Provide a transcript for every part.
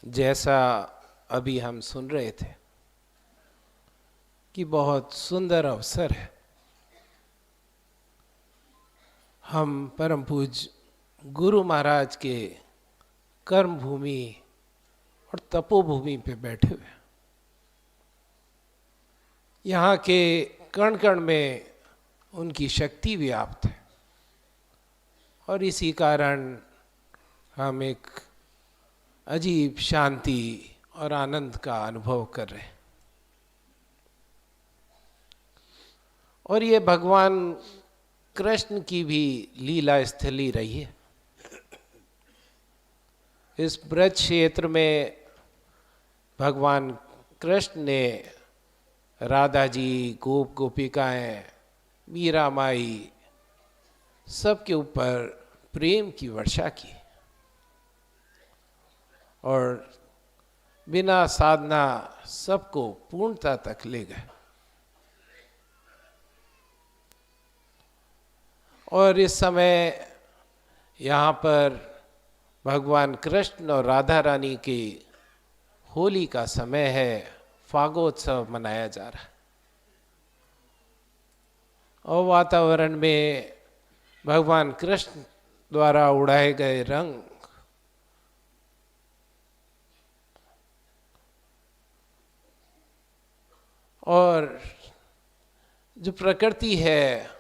जैसा अभी हम सुन रहे थे कि बहुत सुंदर अवसर है। हम परम पूज गुरु महाराज के कर्म भूमि और तपोभूमि पे बैठे हुए हैं। यहाँ के कण कण में उनकी शक्ति व्याप्त है और इसी कारण हम एक अजीब शांति और आनंद का अनुभव कर रहे हैं। और ये भगवान कृष्ण की भी लीला स्थली रही है। इस ब्रज क्षेत्र में भगवान कृष्ण ने राधा जी, गोप गोपिकाएं, मीरा माई सबके ऊपर प्रेम की वर्षा की और बिना साधना सबको पूर्णता तक ले गए। और इस समय यहाँ पर भगवान कृष्ण और राधा रानी की होली का समय है, फागोत्सव मनाया जा रहा है। और वातावरण में भगवान कृष्ण द्वारा उड़ाए गए रंग और जो प्रकृति है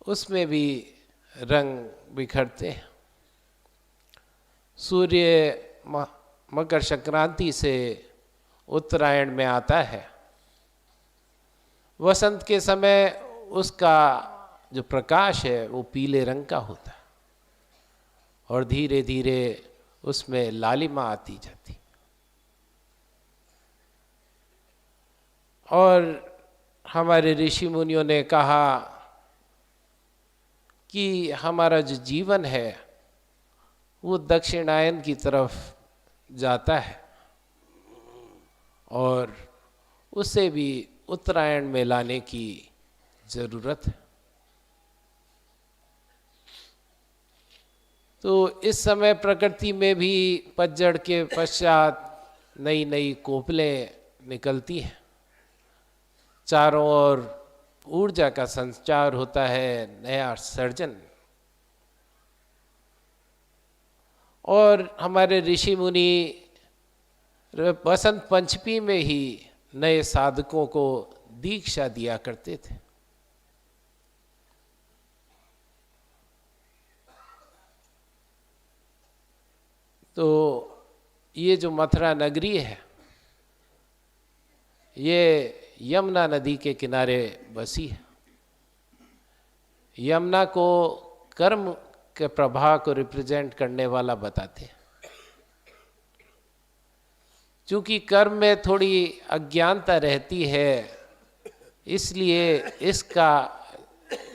उसमें भी रंग बिखरते हैं। सूर्य मकर संक्रांति से उत्तरायण में आता है। वसंत के समय उसका जो प्रकाश है वो पीले रंग का होता है और धीरे धीरे उसमें लालिमा आती जाती। और हमारे ऋषि मुनियों ने कहा कि हमारा जो जीवन है वो दक्षिणायन की तरफ जाता है और उसे भी उत्तरायण में लाने की जरूरत है। तो इस समय प्रकृति में भी पतझड़ के पश्चात नई नई कोपलें निकलती हैं। चारों ओर ऊर्जा का संचार होता है, नया सर्जन। और हमारे ऋषि मुनि बसंत पंचमी में ही नए साधकों को दीक्षा दिया करते थे। तो ये जो मथुरा नगरी है ये यमुना नदी के किनारे बसी है। यमुना को कर्म के प्रभाव को रिप्रेजेंट करने वाला बताते हैं। चूंकि कर्म में थोड़ी अज्ञानता रहती है इसलिए इसका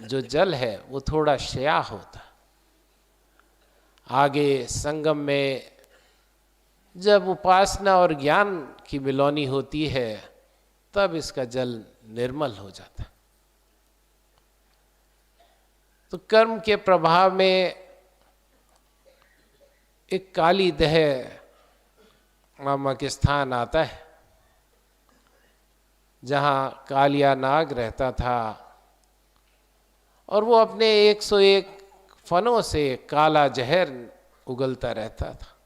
जो जल है वो थोड़ा श्याह होता। आगे संगम में जब उपासना और ज्ञान की मिलौनी होती है तब इसका जल निर्मल हो जाता। तो कर्म के प्रभाव में एक काली दह नामक स्थान आता है जहाँ कालिया नाग रहता था और वो अपने 101 फनों से काला जहर उगलता रहता था।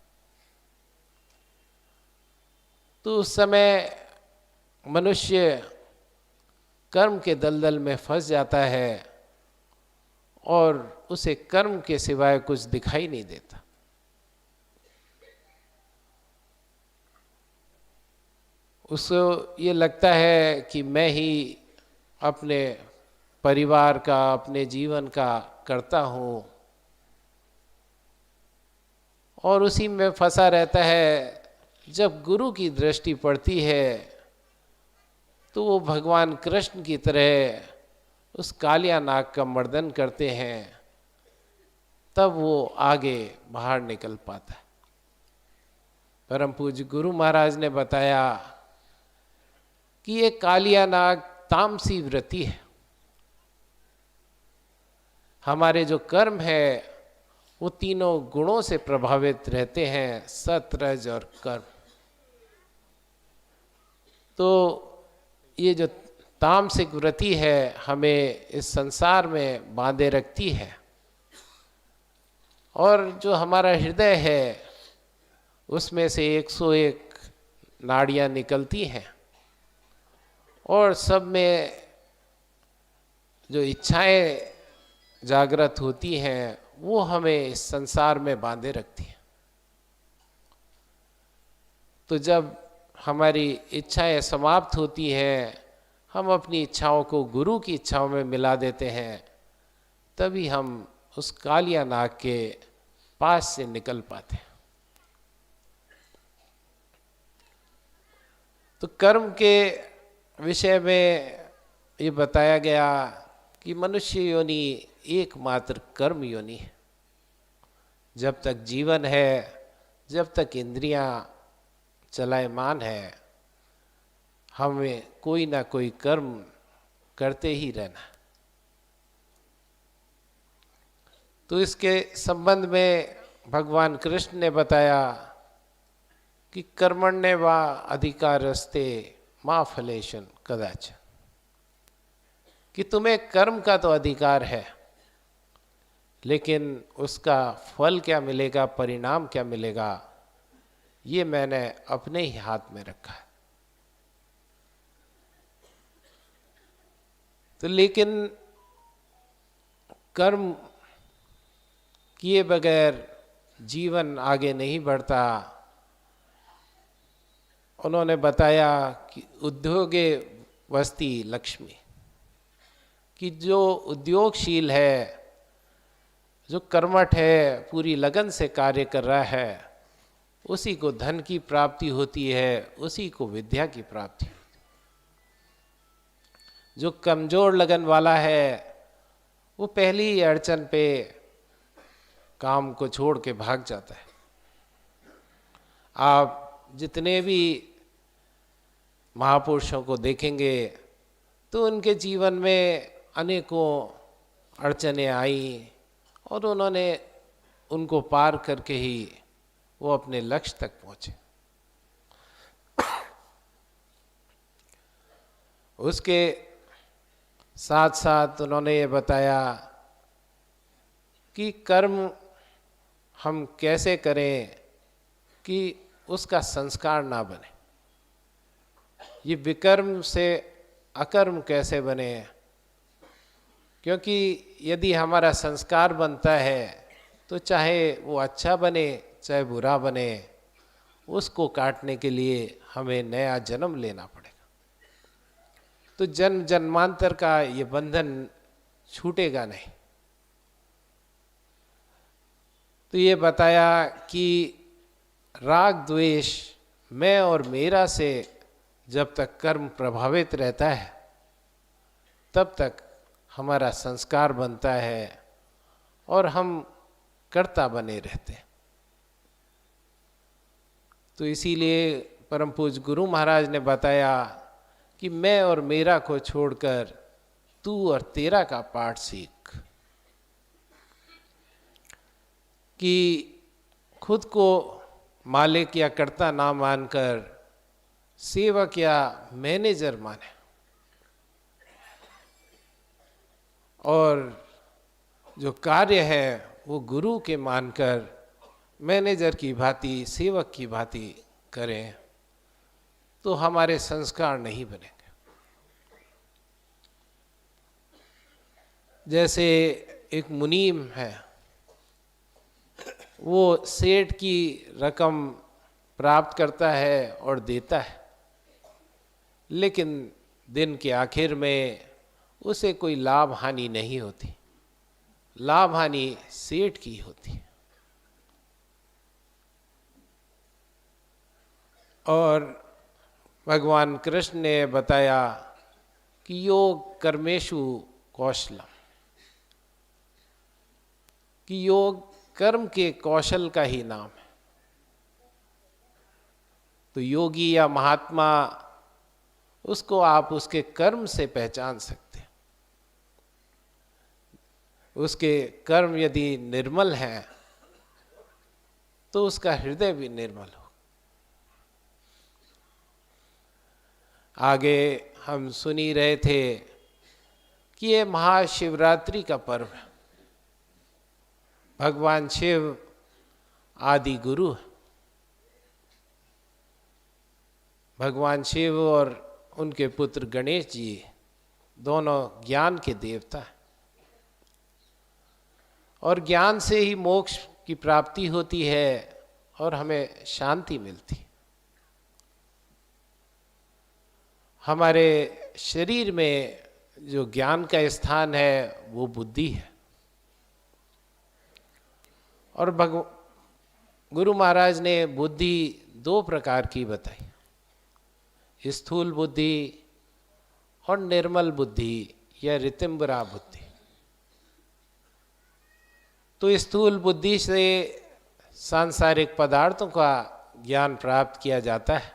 तो उस समय मनुष्य कर्म के दलदल में फंस जाता है और उसे कर्म के सिवाय कुछ दिखाई नहीं देता। उसको ये लगता है कि मैं ही अपने परिवार का, अपने जीवन का करता हूँ और उसी में फंसा रहता है। जब गुरु की दृष्टि पड़ती है तो वो भगवान कृष्ण की तरह उस कालिया नाग का मर्दन करते हैं, तब वो आगे बाहर निकल पाता है। परम पूज्य गुरु महाराज ने बताया कि ये कालिया नाग तामसी वृत्ति है। हमारे जो कर्म है वो तीनों गुणों से प्रभावित रहते हैं, सत रज और कर्म। तो ये जो तामसिक वृत्ति है हमें इस संसार में बांधे रखती है, और जो हमारा हृदय है उसमें से 101 नाड़ियां निकलती हैं, और सब में जो इच्छाएं जागृत होती हैं वो हमें इस संसार में बांधे रखती हैं। तो जब हमारी इच्छाएं समाप्त होती हैं, हम अपनी इच्छाओं को गुरु की इच्छाओं में मिला देते हैं, तभी हम उस कालिया नाग के पास से निकल पाते हैं। तो कर्म के विषय में ये बताया गया कि मनुष्य योनि एकमात्र कर्म योनि है। जब तक जीवन है, जब तक इंद्रियां चलायमान है, हमें कोई ना कोई कर्म करते ही रहना। तो इसके संबंध में भगवान कृष्ण ने बताया कि कर्मण्य वा अधिकारस्ते मा फलेशन कदाचन, कि तुम्हें कर्म का तो अधिकार है, लेकिन उसका फल क्या मिलेगा, परिणाम क्या मिलेगा, ये मैंने अपने ही हाथ में रखा है। तो लेकिन कर्म किए बगैर जीवन आगे नहीं बढ़ता। उन्होंने बताया कि उद्योगे वस्ती लक्ष्मी, कि जो उद्योगशील है, जो कर्मठ है, पूरी लगन से कार्य कर रहा है, उसी को धन की प्राप्ति होती है, उसी को विद्या की प्राप्ति। जो कमजोर लगन वाला है वो पहली ही अड़चन पे काम को छोड़ के भाग जाता है। आप जितने भी महापुरुषों को देखेंगे तो उनके जीवन में अनेकों अड़चनें आई, और उन्होंने उनको पार करके ही वो अपने लक्ष्य तक पहुंचे। उसके साथ साथ उन्होंने ये बताया कि कर्म हम कैसे करें कि उसका संस्कार ना बने, ये विकर्म से अकर्म कैसे बने। क्योंकि यदि हमारा संस्कार बनता है तो चाहे वो अच्छा बने चाहे बुरा बने, उसको काटने के लिए हमें नया जन्म लेना पड़ेगा। तो जन्म जन्मांतर का ये बंधन छूटेगा नहीं। तो ये बताया कि राग द्वेष मैं और मेरा से जब तक कर्म प्रभावित रहता है तब तक हमारा संस्कार बनता है और हम कर्ता बने रहते हैं। तो इसीलिए परम पूज्य गुरु महाराज ने बताया कि मैं और मेरा को छोड़कर तू और तेरा का पाठ सीख, कि खुद को मालिक या कर्ता ना मानकर सेवक या मैनेजर माने, और जो कार्य है वो गुरु के मानकर मैनेजर की भांति सेवक की भांति करें, तो हमारे संस्कार नहीं बनेंगे। जैसे एक मुनीम है, वो सेठ की रकम प्राप्त करता है और देता है, लेकिन दिन के आखिर में उसे कोई लाभ हानि नहीं होती, लाभ हानि सेठ की होती है। और भगवान कृष्ण ने बताया कि योग कर्मेषु कौशलम, कि योग कर्म के कौशल का ही नाम है। तो योगी या महात्मा, उसको आप उसके कर्म से पहचान सकते हैं। उसके कर्म यदि निर्मल हैं तो उसका हृदय भी निर्मल हो। आगे हम सुन ही रहे थे कि ये महाशिवरात्रि का पर्व है। भगवान शिव आदि गुरु है। भगवान शिव और उनके पुत्र गणेश जी दोनों ज्ञान के देवता हैं, और ज्ञान से ही मोक्ष की प्राप्ति होती है और हमें शांति मिलती। हमारे शरीर में जो ज्ञान का स्थान है वो बुद्धि है। और गुरु महाराज ने बुद्धि दो प्रकार की बताई, स्थूल बुद्धि और निर्मल बुद्धि या ऋतिम्बरा बुद्धि। तो स्थूल बुद्धि से सांसारिक पदार्थों का ज्ञान प्राप्त किया जाता है,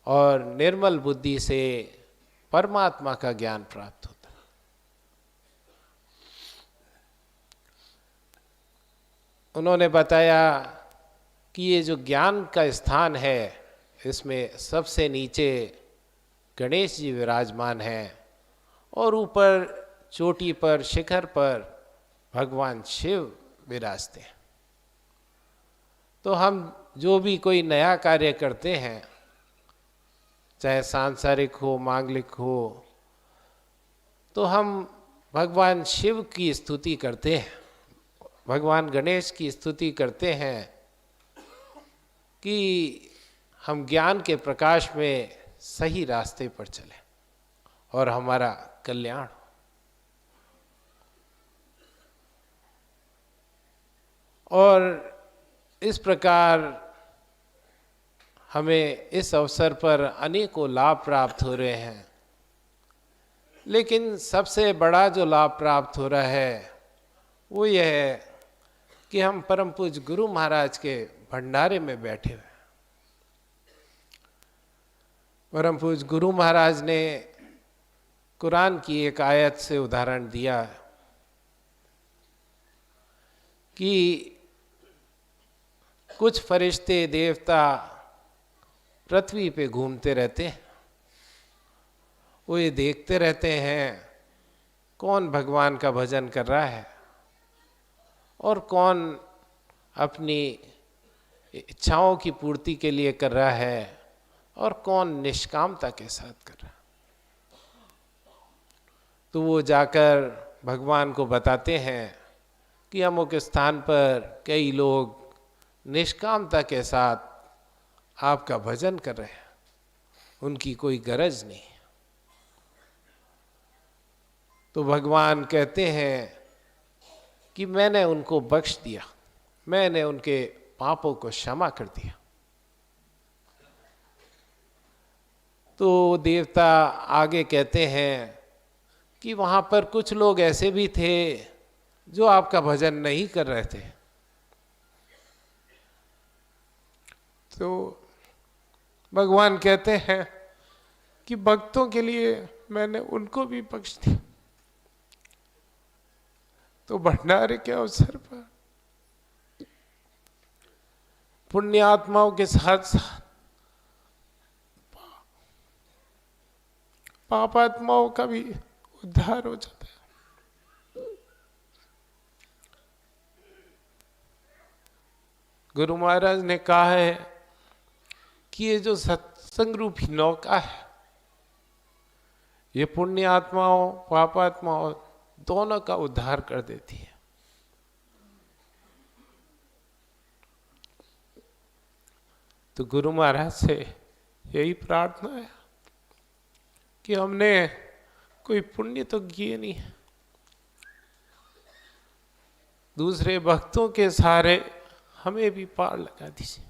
और निर्मल बुद्धि से परमात्मा का ज्ञान प्राप्त होता है। उन्होंने बताया कि ये जो ज्ञान का स्थान है, इसमें सबसे नीचे गणेश जी विराजमान हैं, और ऊपर चोटी पर, शिखर पर भगवान शिव विराजते हैं। तो हम जो भी कोई नया कार्य करते हैं, चाहे सांसारिक हो, मांगलिक हो, तो हम भगवान शिव की स्तुति करते हैं, भगवान गणेश की स्तुति करते हैं कि हम ज्ञान के प्रकाश में सही रास्ते पर चलें और हमारा कल्याण हो। और इस प्रकार हमें इस अवसर पर अनेकों लाभ प्राप्त हो रहे हैं, लेकिन सबसे बड़ा जो लाभ प्राप्त हो रहा है वो यह है कि हम परम पूज्य गुरु महाराज के भंडारे में बैठे हुए हैं। परम पूज्य गुरु महाराज ने कुरान की एक आयत से उदाहरण दिया कि कुछ फरिश्ते देवता पृथ्वी पे घूमते रहते हैं, वो ये देखते रहते हैं कौन भगवान का भजन कर रहा है और कौन अपनी इच्छाओं की पूर्ति के लिए कर रहा है और कौन निष्कामता के साथ कर रहा है। तो वो जाकर भगवान को बताते हैं कि अमुक स्थान पर कई लोग निष्कामता के साथ आपका भजन कर रहे हैं, उनकी कोई गरज नहीं। तो भगवान कहते हैं कि मैंने उनको बख्श दिया, मैंने उनके पापों को क्षमा कर दिया। तो देवता आगे कहते हैं कि वहाँ पर कुछ लोग ऐसे भी थे जो आपका भजन नहीं कर रहे थे। तो भगवान कहते हैं कि भक्तों के लिए मैंने उनको भी बख्श दिया। तो भंडारे के अवसर पर पुण्यात्माओं के साथ साथ पापात्माओं का भी उद्धार हो जाता है। गुरु महाराज ने कहा है कि ये जो सत्संग रूपी नौका है, ये पुण्य आत्माओं पापात्माओं दोनों का उद्धार कर देती है। तो गुरु महाराज से यही प्रार्थना है कि हमने कोई पुण्य तो किए नहीं, दूसरे भक्तों के सहारे हमें भी पार लगा दीजिए।